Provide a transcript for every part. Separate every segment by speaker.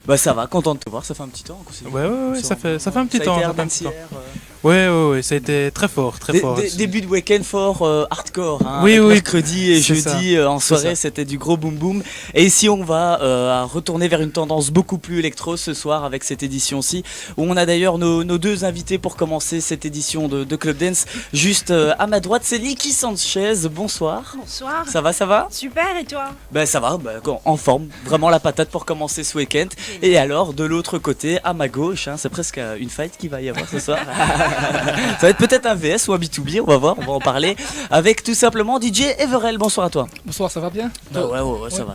Speaker 1: Bah ça va, content de te voir, ça fait un petit temps qu'on s'est vu.
Speaker 2: Ouais, ça fait un petit temps.
Speaker 1: Ça a été
Speaker 2: Ça fait un petit temps.
Speaker 1: hier,
Speaker 2: Ouais, ça a été très fort, très fort.
Speaker 1: Début de week-end fort hardcore, hein,
Speaker 2: Oui,
Speaker 1: avec
Speaker 2: oui,
Speaker 1: mercredi et
Speaker 2: c'est
Speaker 1: jeudi en soirée, c'était du gros boom boom. Et ici on va retourner vers une tendance beaucoup plus électro ce soir avec cette édition-ci, où on a d'ailleurs nos deux invités pour commencer cette édition de Club Dance. Juste à ma droite, c'est Niki Sanchez, bonsoir.
Speaker 3: Bonsoir.
Speaker 1: Ça va?
Speaker 3: Super, et toi?
Speaker 1: Ben ça va, en forme, vraiment la patate pour commencer ce week-end. Et alors de l'autre côté, à ma gauche, hein, c'est presque une fight qu'il va y avoir ce soir. Ça va être peut-être un VS ou un B2B, on va voir, on va en parler. Avec tout simplement DJ Everell, bonsoir à toi.
Speaker 4: Bonsoir, ça va bien?
Speaker 1: Ouais, ça va.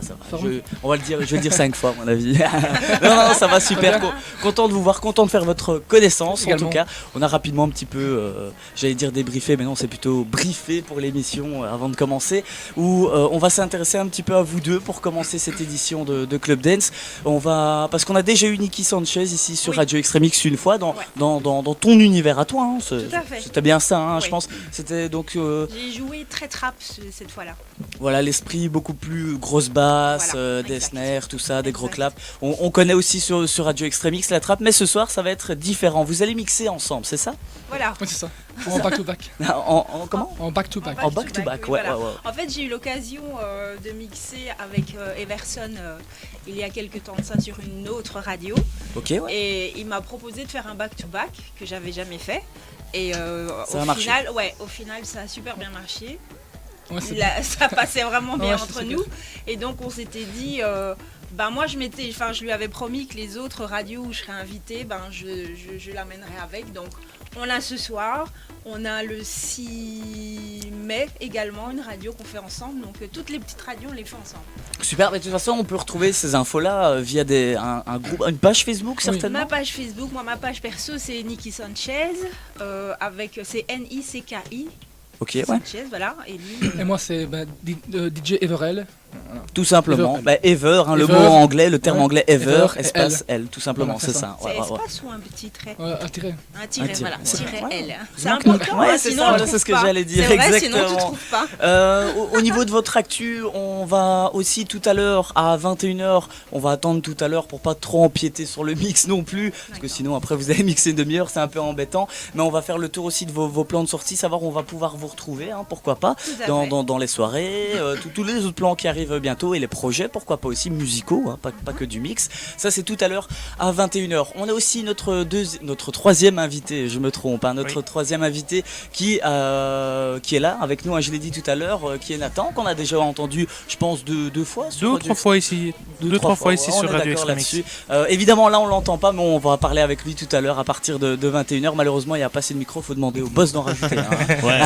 Speaker 1: On va le dire, je vais le dire 5 fois à mon avis. non, ça va super. Content de vous voir, content de faire votre connaissance.
Speaker 4: Également.
Speaker 1: En tout cas, on a rapidement un petit peu, j'allais dire débriefé, mais non, c'est plutôt briefé pour l'émission avant de commencer. Où on va s'intéresser un petit peu à vous deux pour commencer cette édition de Club Dance. Parce qu'on a déjà eu Niki Sanchez ici sur Radio Extremix une fois dans ton univers à toi. Hein,
Speaker 3: Tout à fait.
Speaker 1: C'était bien ça, hein,
Speaker 3: Oui.
Speaker 1: je pense. C'était donc.
Speaker 3: J'ai joué très trap cette fois-là.
Speaker 1: Voilà, l'esprit beaucoup plus grosse basse,
Speaker 3: Voilà,
Speaker 1: des
Speaker 3: exact.
Speaker 1: snares, tout ça, des gros
Speaker 3: Exact.
Speaker 1: claps. On connaît aussi sur Radio Extremix la trappe, mais ce soir ça va être différent. Vous allez mixer ensemble, c'est ça?
Speaker 3: Voilà.
Speaker 4: Oui, c'est ça. En back-to-back.
Speaker 1: Comment?
Speaker 4: En back-to-back.
Speaker 1: En back-to-back,
Speaker 3: oui,
Speaker 1: ouais.
Speaker 3: En fait, j'ai eu l'occasion de mixer avec Everson il y a quelques temps de ça sur une autre radio.
Speaker 1: Ok, ouais.
Speaker 3: Et il m'a proposé de faire un back-to-back que j'avais jamais fait. Et
Speaker 1: Ça a marché.
Speaker 3: au final, ça a super bien marché.
Speaker 4: Ouais, c'est
Speaker 3: Ça passait vraiment bien
Speaker 4: Ouais, c'est
Speaker 3: entre
Speaker 4: super.
Speaker 3: nous. Et donc, on s'était dit... moi je lui avais promis que les autres radios où je serais invitée, je l'amènerai avec. Donc on a ce soir, on a le 6 mai également une radio qu'on fait ensemble. Donc toutes les petites radios on les fait ensemble.
Speaker 1: Super, mais de toute façon on peut retrouver ces infos-là via un groupe, une page Facebook
Speaker 4: Oui.
Speaker 1: certainement.
Speaker 3: Ma page Facebook, ma page perso c'est Niki Sanchez, c'est Niki.
Speaker 1: Ok, ouais.
Speaker 3: Sanchez, voilà. Et lui,
Speaker 4: Et moi, c'est DJ Everell.
Speaker 1: Tout simplement.
Speaker 4: Ever.
Speaker 1: Ever, hein, le
Speaker 4: Ever.
Speaker 1: mot anglais, le terme
Speaker 4: Ouais.
Speaker 1: anglais ever,
Speaker 4: Ever et
Speaker 1: espace L, tout simplement,
Speaker 4: Voilà,
Speaker 1: c'est
Speaker 4: c'est
Speaker 1: ça.
Speaker 3: c'est
Speaker 1: Ouais.
Speaker 3: espace ou un petit trait?
Speaker 4: À tirer.
Speaker 3: Un tiret,
Speaker 1: tiret.
Speaker 3: voilà,
Speaker 1: Ouais.
Speaker 3: tiret
Speaker 1: Ouais.
Speaker 3: L. C'est
Speaker 1: Ouais,
Speaker 3: important,
Speaker 1: ouais,
Speaker 3: hein,
Speaker 1: c'est
Speaker 3: sinon
Speaker 1: ça,
Speaker 3: on le
Speaker 1: c'est
Speaker 3: trouve
Speaker 1: ce que
Speaker 3: pas.
Speaker 1: j'allais dire,
Speaker 3: C'est vrai, sinon
Speaker 1: exactement.
Speaker 3: tu trouves pas.
Speaker 1: Au niveau de votre actu, on va aussi tout à l'heure à 21h, on va attendre tout à l'heure pour pas trop empiéter sur le mix non plus, parce que sinon après vous allez mixer une demi-heure, c'est un peu embêtant, mais on va faire le tour aussi de vos plans de sortie, savoir où on va pouvoir vous retrouver, hein, pourquoi pas,
Speaker 3: Tout à fait.
Speaker 1: dans les soirées, tous les autres plans qui arrivent bientôt et les projets, pourquoi pas aussi musicaux, hein, pas que du mix. Ça c'est tout à l'heure à 21h. On a aussi notre troisième invité, je me trompe, hein, notre troisième invité qui est là avec nous, hein, je l'ai dit tout à l'heure, qui est Nathan, qu'on a déjà entendu, je pense, deux fois.
Speaker 2: Deux ou trois fois ici. Deux, trois fois ici
Speaker 1: ouais,
Speaker 2: sur
Speaker 1: on est
Speaker 2: Radio
Speaker 1: d'accord
Speaker 2: Extremix.
Speaker 1: là-dessus. Évidemment, là on l'entend pas, mais on va parler avec lui tout à l'heure à partir de 21h. Malheureusement, il n'y a pas assez de micro, faut demander au boss d'en rajouter. Hein.
Speaker 5: Ouais,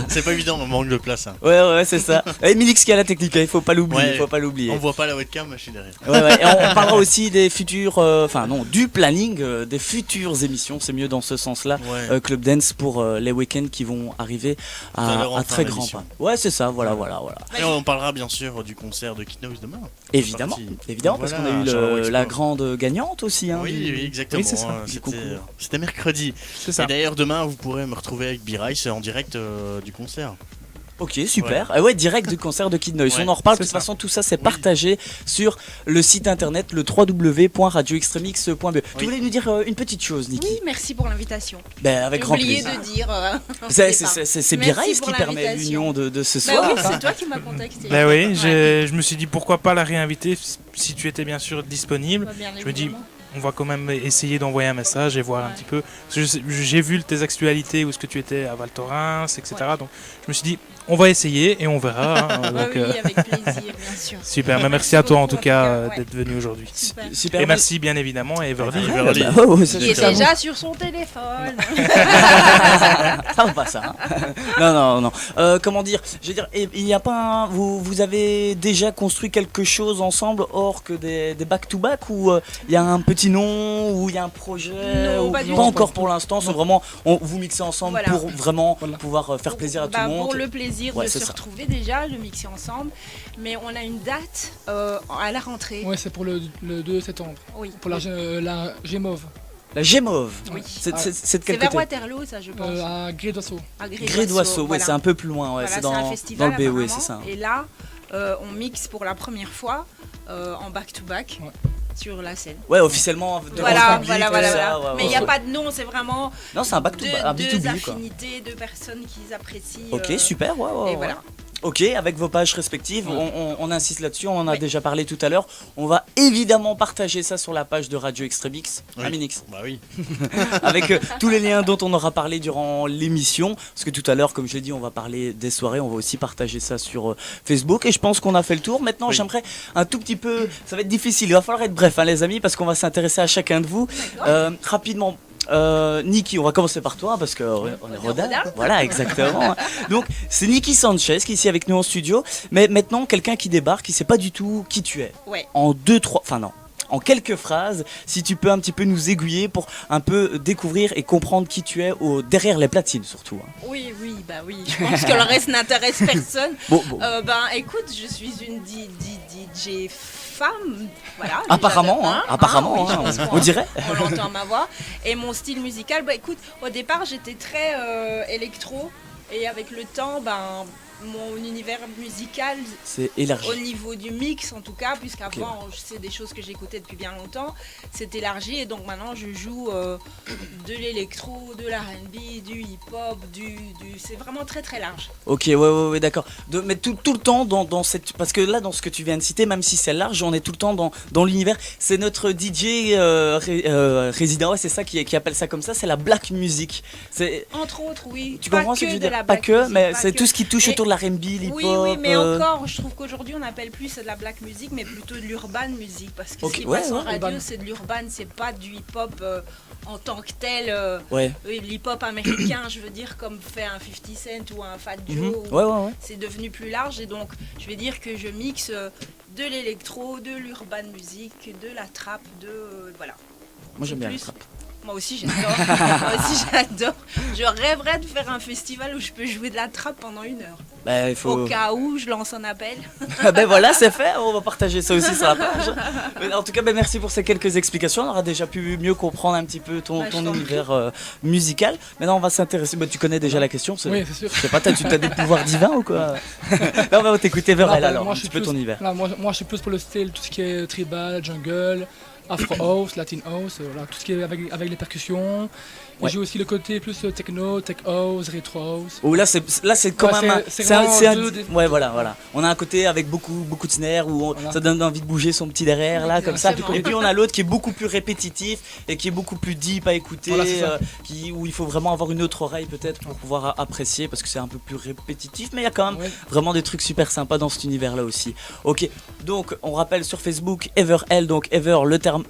Speaker 5: c'est pas évident, on manque de place. Hein.
Speaker 1: Ouais, c'est ça. Et Milix qui a la technique, il faut pas l'oublier,
Speaker 5: Ouais.
Speaker 1: faut pas l'oublier.
Speaker 5: On voit pas la webcam, je suis derrière.
Speaker 1: Ouais, et on parlera aussi des futurs, du planning des futures émissions, c'est mieux dans ce sens-là,
Speaker 5: Ouais.
Speaker 1: Club Dance pour les week-ends qui vont arriver
Speaker 5: Tout à l'heure, en
Speaker 1: à
Speaker 5: fin
Speaker 1: très grand
Speaker 5: d'émission.
Speaker 1: pas. Ouais, c'est ça, voilà.
Speaker 5: Et on parlera bien sûr du concert de Kid Noise demain.
Speaker 1: Évidemment,
Speaker 5: Parti.
Speaker 1: parce qu'on
Speaker 5: Voilà,
Speaker 1: a eu
Speaker 5: Charleroi Expo.
Speaker 1: la grande gagnante aussi. Hein,
Speaker 5: Oui, exactement.
Speaker 2: Oui, c'est ça,
Speaker 1: du
Speaker 5: C'était
Speaker 1: concours.
Speaker 5: c'était mercredi.
Speaker 2: C'est ça.
Speaker 5: Et d'ailleurs, demain, vous pourrez me retrouver avec B-Rice en direct du concert.
Speaker 1: Ok, super. Direct du concert de Kid Noise.
Speaker 5: Ouais,
Speaker 1: On en reparle. De
Speaker 2: c'est
Speaker 1: toute
Speaker 2: ça.
Speaker 1: façon, tout ça, c'est partagé sur le site internet, le www.radioextremix.be. Tu voulais nous dire une petite chose, Niki?
Speaker 3: Oui, merci pour l'invitation.
Speaker 1: Avec
Speaker 3: J'ai
Speaker 1: grand
Speaker 3: oublié
Speaker 1: plaisir.
Speaker 3: de dire.
Speaker 1: C'est
Speaker 3: Merci
Speaker 1: B-Rice
Speaker 3: pour
Speaker 1: qui permet
Speaker 3: l'invitation.
Speaker 1: l'union de ce
Speaker 3: Bah
Speaker 1: soir.
Speaker 3: oui, c'est toi qui m'as contacté.
Speaker 2: Ben oui,
Speaker 3: Ouais.
Speaker 2: je me suis dit pourquoi pas la réinviter si tu étais bien sûr disponible.
Speaker 3: Bah, bien
Speaker 2: Je me dis,
Speaker 3: évidemment.
Speaker 2: on va quand même essayer d'envoyer un message et voir un
Speaker 3: Ouais.
Speaker 2: petit peu. Parce que j'ai vu tes actualités, où est-ce que tu étais à Val Thorens, etc.
Speaker 3: Ouais.
Speaker 2: Donc je me suis dit, on va essayer et on verra. hein.
Speaker 3: Bah
Speaker 2: Donc,
Speaker 3: oui, avec plaisir, bien sûr.
Speaker 2: super, mais merci à toi en
Speaker 3: beaucoup,
Speaker 2: tout cas
Speaker 3: ouais.
Speaker 2: d'être venu aujourd'hui.
Speaker 3: Super.
Speaker 1: Super.
Speaker 2: Et merci bien évidemment à Everly.
Speaker 1: Ah,
Speaker 5: Everly.
Speaker 1: bah, ça,
Speaker 3: Il est
Speaker 1: c'est à vous.
Speaker 3: déjà sur son téléphone.
Speaker 1: Ça va pas ça. Hein. Non. Comment dire? Je veux dire, il n'y a pas vous avez déjà construit quelque chose ensemble hors que des back-to-back ou il y a un petit nom ou il y a un projet
Speaker 3: Non,
Speaker 1: ou
Speaker 3: pas du
Speaker 1: pas
Speaker 3: tout.
Speaker 1: encore pour l'instant. C'est vraiment vous mixez ensemble
Speaker 3: Voilà.
Speaker 1: pour vraiment
Speaker 4: Voilà.
Speaker 1: pouvoir faire plaisir à tout le monde.
Speaker 3: Pour le plaisir
Speaker 1: Ouais,
Speaker 3: de
Speaker 1: c'est
Speaker 3: se
Speaker 1: ça.
Speaker 3: retrouver déjà, de mixer ensemble. Mais on a une date à la rentrée.
Speaker 4: Ouais, c'est pour le 2 septembre.
Speaker 3: Oui.
Speaker 4: Pour la Gémov.
Speaker 1: La Gémove.
Speaker 3: Oui.
Speaker 1: C'est de
Speaker 3: C'est
Speaker 1: quel
Speaker 3: vers
Speaker 1: côté?
Speaker 3: Waterloo, ça, je pense.
Speaker 4: À Gré d'Oiseau.
Speaker 3: À
Speaker 1: Gré d'Oiseau, ouais,
Speaker 3: voilà.
Speaker 1: c'est un peu plus loin, ouais,
Speaker 3: Voilà,
Speaker 1: c'est
Speaker 3: un
Speaker 1: dans
Speaker 3: festival,
Speaker 1: le BOE,
Speaker 3: apparemment.
Speaker 1: c'est ça.
Speaker 3: Et là, on mixe pour la première fois en back-to-back.
Speaker 4: Ouais.
Speaker 3: sur la scène.
Speaker 1: Ouais, officiellement. devant
Speaker 3: Voilà,
Speaker 1: le public,
Speaker 3: voilà,
Speaker 1: tout
Speaker 3: voilà,
Speaker 1: ça,
Speaker 3: voilà.
Speaker 1: ouais,
Speaker 3: Mais il
Speaker 1: ouais.
Speaker 3: n'y a pas de nom, c'est vraiment
Speaker 1: Non, c'est un back to un
Speaker 3: deux
Speaker 1: B2B quoi.
Speaker 3: affinités, deux personnes qui apprécient.
Speaker 1: Ok, super, ouais, ouais.
Speaker 3: Et
Speaker 1: ouais.
Speaker 3: voilà.
Speaker 1: Ok, avec vos pages respectives, on insiste là-dessus, on en a
Speaker 3: Oui.
Speaker 1: déjà parlé tout à l'heure. On va évidemment partager ça sur la page de Radio Extremix,
Speaker 5: Oui.
Speaker 1: Aminix,
Speaker 5: Bah oui.
Speaker 1: avec tous les liens dont on aura parlé durant l'émission. Parce que tout à l'heure, comme je l'ai dit, on va parler des soirées, on va aussi partager ça sur Facebook. Et je pense qu'on a fait le tour. Maintenant,
Speaker 5: Oui.
Speaker 1: j'aimerais un tout petit peu, ça va être difficile, il va falloir être bref, hein, les amis, parce qu'on va s'intéresser à chacun de vous. Rapidement. Niki, on va commencer par toi parce que on est rodin.
Speaker 3: rodin.
Speaker 1: Voilà, exactement. Donc c'est Niki Sanchez qui est ici avec nous en studio. Mais maintenant, quelqu'un qui débarque, qui sait pas du tout qui tu es.
Speaker 3: Ouais.
Speaker 1: En quelques phrases, si tu peux un petit peu nous aiguiller pour un peu découvrir et comprendre qui tu es derrière les platines surtout. Hein.
Speaker 3: Oui, bah oui. Je pense que le reste n'intéresse personne.
Speaker 1: Bon.
Speaker 3: Écoute, je suis une DJ femme. Voilà.
Speaker 1: Apparemment,
Speaker 3: déjà,
Speaker 1: hein, apparemment,
Speaker 3: oui, je
Speaker 1: hein,
Speaker 3: pense
Speaker 1: on dirait.
Speaker 3: On l'entend ma voix. Et mon style musical, écoute, au départ, j'étais très électro. Et avec le temps, mon univers musical,
Speaker 1: C'est élargi.
Speaker 3: au niveau du mix en tout cas, puisqu'avant c'est des choses que j'écoutais depuis bien longtemps, c'est élargi et donc maintenant je joue de l'électro, de l'R&B, du hip-hop, c'est vraiment très très large.
Speaker 1: Ok, ouais, d'accord. Mais tout le temps dans cette... Parce que là, dans ce que tu viens de citer, même si c'est large, on est tout le temps dans l'univers. C'est notre DJ résident, ouais, c'est ça qui appelle ça comme ça, c'est la black music.
Speaker 3: Entre autres, oui.
Speaker 1: Tu
Speaker 3: Pas
Speaker 1: comprends ce que
Speaker 3: que
Speaker 1: je veux
Speaker 3: de
Speaker 1: dire?
Speaker 3: la
Speaker 1: Pas
Speaker 3: black
Speaker 1: que,
Speaker 3: music,
Speaker 1: mais
Speaker 3: pas
Speaker 1: c'est
Speaker 3: que.
Speaker 1: tout ce qui touche
Speaker 3: Mais-
Speaker 1: autour de la R&B, l'hip-hop.
Speaker 3: Oui, mais encore, je trouve qu'aujourd'hui on n'appelle plus ça de la black music, mais plutôt de l'urban music, parce que
Speaker 1: Ok,
Speaker 3: ce qui
Speaker 1: ouais,
Speaker 3: passe en
Speaker 1: ouais,
Speaker 3: radio,
Speaker 4: urban.
Speaker 3: c'est de l'urban, c'est pas du hip-hop en tant que tel.
Speaker 1: Ouais.
Speaker 3: L'hip-hop américain, je veux dire, comme fait un 50 Cent ou un Fat Joe.
Speaker 1: Mhm.
Speaker 3: ou-
Speaker 1: Ouais.
Speaker 3: C'est devenu plus large et donc je vais dire que je mixe de l'électro, de l'urban music, de la trap, voilà.
Speaker 1: Moi j'aime bien
Speaker 3: Plus-
Speaker 1: le trap.
Speaker 3: Moi aussi j'adore. Je rêverais de faire un festival où je peux jouer de la trap pendant 1 heure.
Speaker 1: Bah, il faut...
Speaker 3: Au cas où je lance un appel.
Speaker 1: Ben voilà, c'est fait, on va partager ça aussi sur la page. Mais en tout cas, merci pour ces quelques explications. On aura déjà pu mieux comprendre un petit peu ton
Speaker 3: Je t'en
Speaker 1: univers musical. Maintenant, on va s'intéresser. Tu connais déjà la question.
Speaker 4: Oui, c'est sûr.
Speaker 1: Je sais pas, tu as des pouvoirs divins ou quoi? Là, on va t'écouter Verrel alors,
Speaker 4: moi,
Speaker 1: un
Speaker 4: je
Speaker 1: petit
Speaker 4: suis
Speaker 1: peu ton
Speaker 4: plus-
Speaker 1: univers.
Speaker 4: là, moi, je suis plus pour le style, tout ce qui est tribal, jungle, afro house, latin house, voilà, tout ce qui est avec les percussions. Et
Speaker 1: Ouais.
Speaker 4: j'ai aussi le côté plus techno, tech house, retro house.
Speaker 1: Oh, là, c'est quand
Speaker 4: Ouais,
Speaker 1: même
Speaker 4: c'est vraiment deux-
Speaker 1: ouais, voilà. On a un côté avec beaucoup de snares où
Speaker 4: Voilà.
Speaker 1: ça donne envie de bouger son petit derrière là, comme ça.
Speaker 3: Exactement.
Speaker 1: Et puis on a l'autre qui est beaucoup plus répétitif et qui est beaucoup plus deep à écouter,
Speaker 4: Voilà, c'est ça.
Speaker 1: où il faut vraiment avoir une autre oreille peut-être pour pouvoir apprécier parce que c'est un peu plus répétitif, mais il y a quand même
Speaker 4: Ouais.
Speaker 1: vraiment des trucs super sympas dans cet univers là aussi. Ok, donc on rappelle sur Facebook Everl, donc Ever, le terme,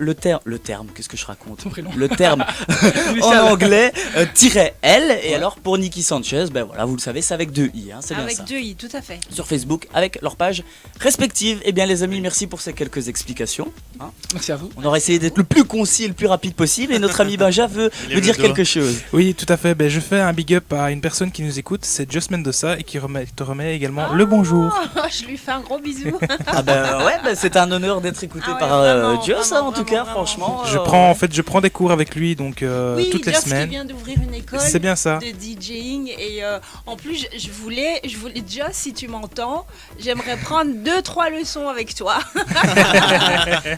Speaker 1: qu'est-ce que je raconte?
Speaker 4: Ton prénom.
Speaker 1: Le terme en
Speaker 4: Initial.
Speaker 1: anglais, -L, et alors pour Niki Sanchez, ben voilà, vous le savez, c'est avec 2 i, hein, c'est bien
Speaker 3: Avec
Speaker 1: ça.
Speaker 3: 2 i, tout à fait.
Speaker 1: Sur Facebook, avec leurs pages respectives. Eh bien les amis, merci pour ces quelques explications. Hein.
Speaker 4: Merci à vous.
Speaker 1: On aura essayé d'être le plus concis et le plus rapide possible, et notre ami Benja veut
Speaker 5: Lève
Speaker 1: dire
Speaker 5: le doigt.
Speaker 1: quelque chose.
Speaker 2: Oui, tout à fait. Je fais un big up à une personne qui nous écoute, c'est Just Mendoza, et qui te remet également le bonjour.
Speaker 3: Je lui fais un gros bisou.
Speaker 1: Ah ben ouais, c'est un honneur d'être écouté
Speaker 3: Ah ouais,
Speaker 1: par
Speaker 3: vraiment,
Speaker 1: Joss,
Speaker 3: vraiment,
Speaker 1: en tout cas,
Speaker 3: vraiment,
Speaker 1: franchement.
Speaker 2: Je prends des cours avec lui donc
Speaker 3: Oui,
Speaker 2: toutes les
Speaker 3: Just qui
Speaker 2: semaines.
Speaker 3: vient d'ouvrir une école
Speaker 2: C'est bien ça.
Speaker 3: de DJing et en plus je voulais Just, si tu m'entends, j'aimerais prendre 2-3 leçons avec toi.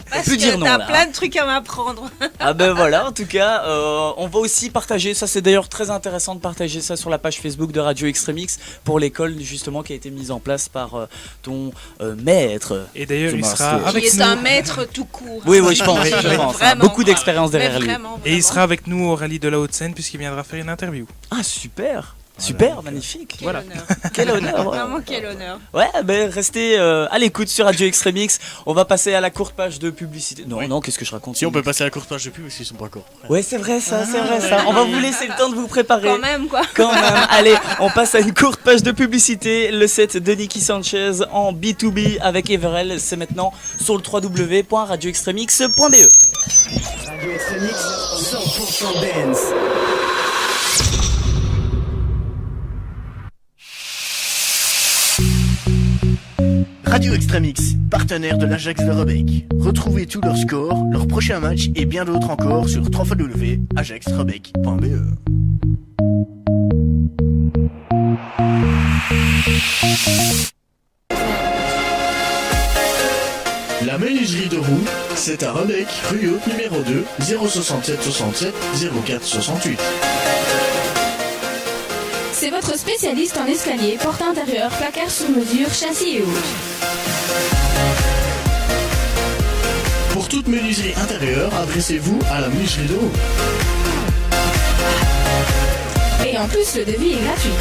Speaker 3: Parce
Speaker 1: peut dire
Speaker 3: que
Speaker 1: non,
Speaker 3: t'as
Speaker 1: là.
Speaker 3: plein de trucs à m'apprendre.
Speaker 1: Ah ben voilà, en tout cas, on va aussi partager, ça c'est d'ailleurs très intéressant de partager ça sur la page Facebook de Radio Extremix pour l'école justement qui a été mise en place par ton maître.
Speaker 2: Et d'ailleurs,
Speaker 1: Je
Speaker 2: il sera
Speaker 1: m'installe.
Speaker 3: Qui
Speaker 2: avec
Speaker 3: est
Speaker 2: nous.
Speaker 3: un maître tout court.
Speaker 1: Oui, je pense,
Speaker 2: Oui,
Speaker 1: je pense.
Speaker 3: Vraiment.
Speaker 1: Beaucoup d'expérience
Speaker 3: Mais
Speaker 1: derrière lui.
Speaker 3: vraiment,
Speaker 2: Et il
Speaker 3: vraiment.
Speaker 2: sera avec nous au rallye de la Haute-Seine puisqu'il viendra faire une interview.
Speaker 1: Ah super, super, magnifique.
Speaker 3: Quel
Speaker 2: Voilà.
Speaker 3: honneur.
Speaker 1: Quel honneur. Ouais.
Speaker 3: Vraiment quel honneur.
Speaker 1: Ouais, ben restez à l'écoute sur Radio Extremix. On va passer à la courte page de publicité. Non,
Speaker 5: Oui.
Speaker 1: non, qu'est-ce que je raconte?
Speaker 5: Si on peut passer à la courte page de pub parce qu'ils sont pas encore prêts.
Speaker 1: Ouais, c'est vrai ça, c'est vrai ça. On va vous laisser le temps de vous préparer.
Speaker 3: Quand même quoi.
Speaker 1: Quand même, allez, on passe à une courte page de publicité. Le set de Niki Sanchez en B2B avec Everel, c'est maintenant sur le www.radioextremix.be.
Speaker 6: Radio Extremix, 100% dance. Radio Extremix, partenaire de l'Ajax de Rebec. Retrouvez tous leurs scores, leurs prochains matchs et bien d'autres encore sur www.ajaxrebec.be. La meilleure menuiserie de roue, c'est à Rebec, rue Haute numéro 2, 067 67 04 68.
Speaker 7: C'est votre spécialiste en escalier, porte intérieure, placard sur mesure, châssis et autres.
Speaker 6: Pour toute menuiserie intérieure, adressez-vous à la menuiserie de roue.
Speaker 7: Et en plus, le devis est gratuit.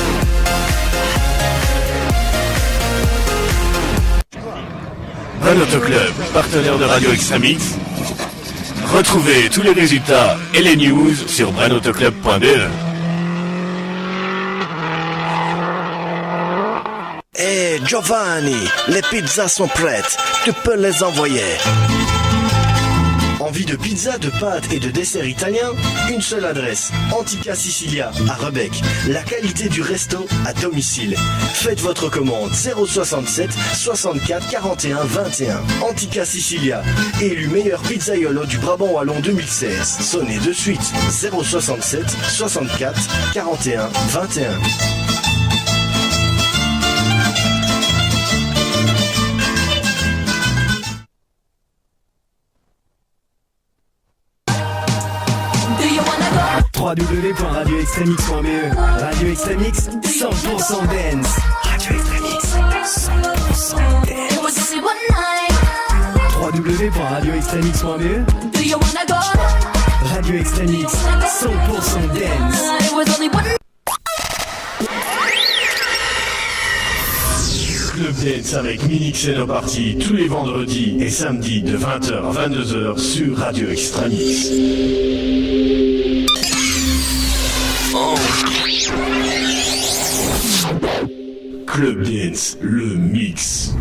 Speaker 8: Branoto Club, partenaire de Radio Extramix. Retrouvez tous les résultats et les news sur branotoclub.be.
Speaker 6: Hey Giovanni, les pizzas sont prêtes, tu peux les envoyer. Envie de pizza, de pâtes et de dessert italien? Une seule adresse, Antica Sicilia à Rebec. La qualité du resto à domicile. Faites votre commande 067 64 41 21. Antica Sicilia, élu meilleur pizzaiolo du Brabant Wallon 2016. Sonnez de suite 067 64 41 21.
Speaker 9: www.radioextremix.be. Radio Extremix, 100% dance. Radio Extremix, 100% dance. www.radioextremix.be. Radio Extremix, 100% dance.
Speaker 6: Club Dance avec Minix et nos parties tous les vendredis et samedis de 20h à 22h sur Radio Extramix. Club Dance, le mix.